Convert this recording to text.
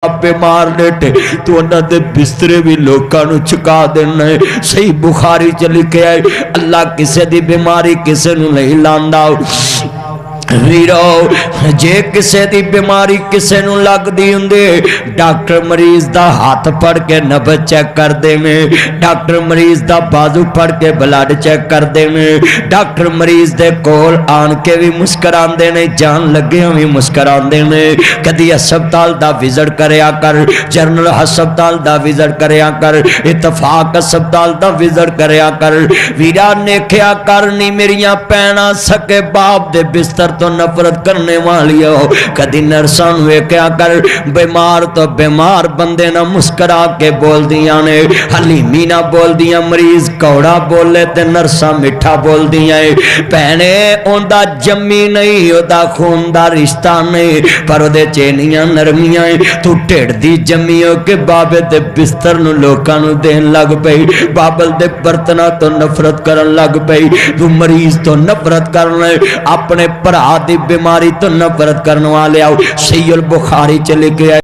بیمار لیٹے تو انہاں دے بسترے بھی لوکاں نو چکا دینا ہے۔ صحیح بخاری چ لکھیا ہے اللہ کسے دی بیماری کسے نو نہیں لاندا ویرو جے کسے دی بیماری کسے نو لگ دی ہوندے ڈاکٹر مریض دا ہاتھ پڑ کے نبض چیک کر دے میں، ڈاکٹر مریض دا بازو پڑ کے بلڈ چیک کر دے میں، ڈاکٹر مریض دے کول آن کے بھی مسکران دے نے، جان لگے بھی مسکران دے نے۔ کدی ہسپتال دا وزٹ کریا کر، جنرل ہسپتال دا وزٹ کریا کر، اتفاق ہسپتال دا وزٹ کریا کر۔ ویرا نیکھیا کرنی میریاں پینا سکے باپ دے بستر تو نفرت کرنے والی ہو، کدی نرسان ویکھیا کر بیمار تو بیمار بندے نہ مسکرا کے بول دیاں نے، حلیمی نہ بول دیاں، مریض کوڑا بولے تے نرساں مٹھا بول دیاں پہنے اوندا جمی نہیں اوندا خون دا رشتہ نہیں پر دے چینیاں نرمیاں تو ٹھڑ دی جمی ہو کہ بابے دے بستر نو لوکاں نو دین لگ پئی، بابل دے برتنا تو نفرت کرن لگ پئی، تو مریض تو نفرت کرن اپنے پرا دی بیماری تو نفرت کرن والے آؤ۔ صحیح البخاری چلے گیا